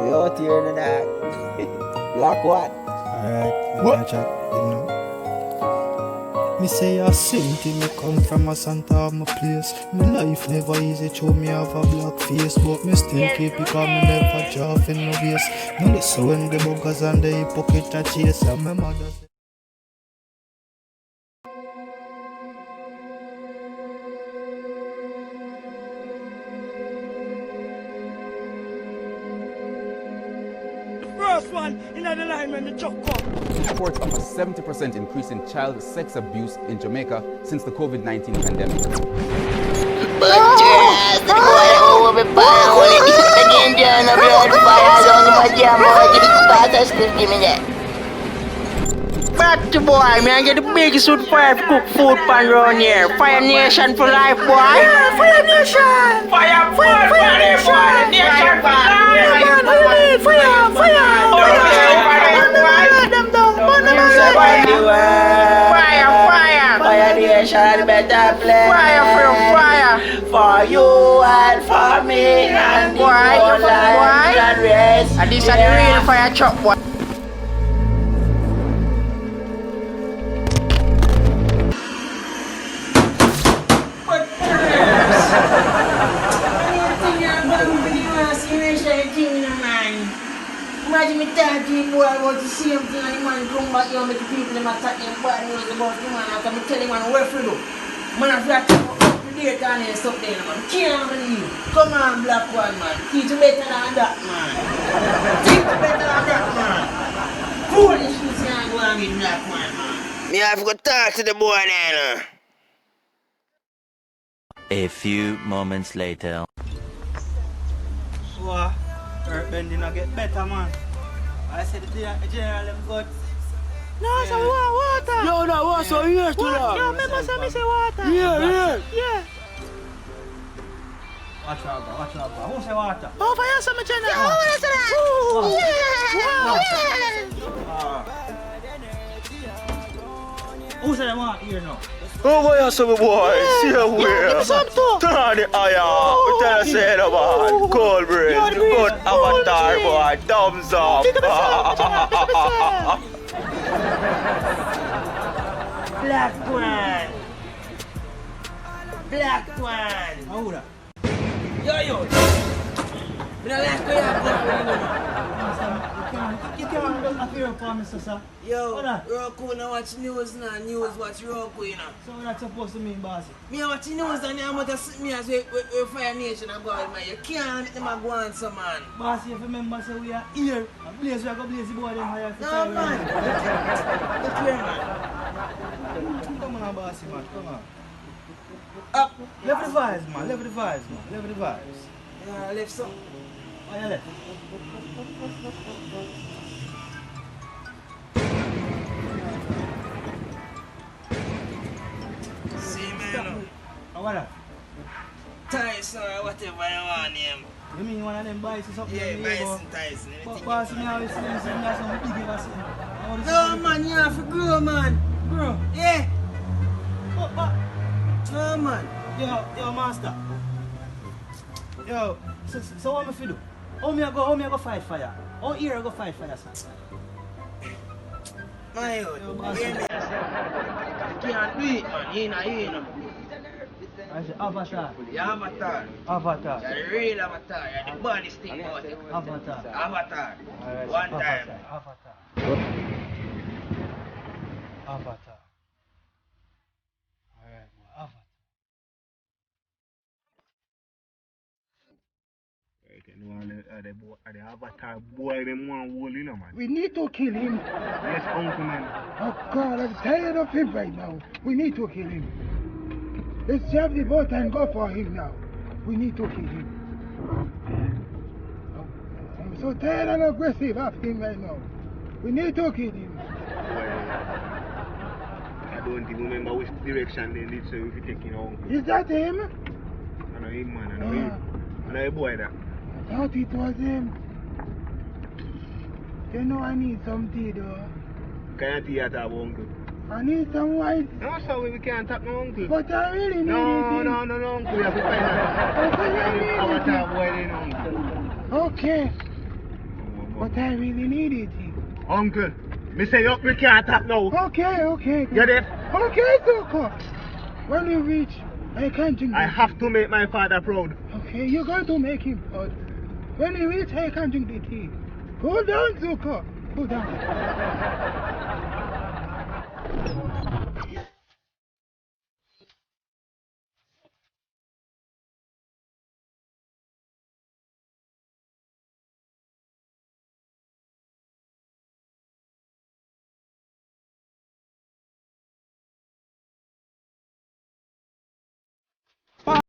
We out here in the dark. Black what? Alright, what? Chat, you know. Me say I sing till me come from a Santa of my place. My life never easy, show me have a black face. But me still keep it because me never drop in no base. No listen when the buggers and the hypocrite a chase. And my mother say first one in the line when the truck come. Reports of a 70% increase in child sex abuse in Jamaica since the COVID-19 pandemic. Back to boy, me I get the biggest food fire cook food pan round here. Fire Nation for life, boy. Yeah, Fire Nation. Fire Nation. Nation for life. Fire. Fire Nation, better play. Fire. For you and for me and the whole life and rest. And this is the real fire truck, boy. Imagine me talking boy about the same thing and the man come back here and make the people them attack him bad news about the man after me tell him man where for do. Man have to talk up to date and stuff there man. Can't believe. Come on black one man. Teach you better than that man. Teach you better than that man. Foolishness can't go on with black man. Me have to talk to the boy then. A few moments later. what? Earth bending a get better, man. I said the general them good. No, so water. Yo, that was so years to that. Yo, remember me say water. Yeah. Watch out, bro. Who say water? Oh, for you, some general. Yeah, who is that? Who say them water here now? Oh, boy, you some boy. See you where? Give me some too. Turn on the iron. We tell us say the man. Cold brain. Good avatar, boy. Thumbs up. Black one. Black one. Who that? Yo. Me not like where you have black one, You can't appear upon me, sir. Yo, What that? Roku now watch news now. News watch Roku, you know. So what that's supposed to mean, boss? Me watch news and I'm going to sit me as we Fire Nation and go out, man. You can't let them go on some man. Boss, if you remember, say we are here. And blaze, we are going to blaze the boy them higher. No, man. Look here, man. Come on, bossy, man. Come on. Up. Left the vibes, man. Left the vibes. Yeah, left some. Oh, you left. See, man. Oh, what that? Tyson or whatever you want him. You mean one of them boys or something? Yeah, Tyson. But boss, me always see them saying that's some big ever seen. No, man, you have to grow, man. Bro. Yeah. But, No, man. yo, master. Yo, so what me fi do? How me I go fight fire? How here I go fight fire, sir? My Yo, own. boss. Hear me? You can't do it, man. You know. I say avatar. You're avatar. Avatar. You're the real avatar. You're the baddest thing about it. Avatar. Avatar. Alright, One time. Avatar. Alright, Avatar. The avatar boy, them one wall, you know, man. We need to kill him. Yes, uncle, man. Oh God, I'm tired of him right now. We need to kill him. Let's jump the boat and go for him now. We need to kill him. I'm so tired and aggressive of him right now. We need to kill him. I don't even remember which direction they did, so if you take, uncle. Is that him? I know him, man. I know him. I know a boy that. I thought it was him. You know I need some tea though. Can you tea at our uncle? I need some white. No, so we can't tap no uncle. But I really need it. No, uncle. We have to find out. Okay, I need it. Avatar boy, then, uncle. Okay. But I really need it. Uncle, me say up, we can't tap now. Okay. Get it? Okay, Zuko. When you reach, I can't drink I the have tea. to make my father proud. Okay, you're going to make him proud. When you reach, I can't drink the tea. Cool down, Zuko. Cool down.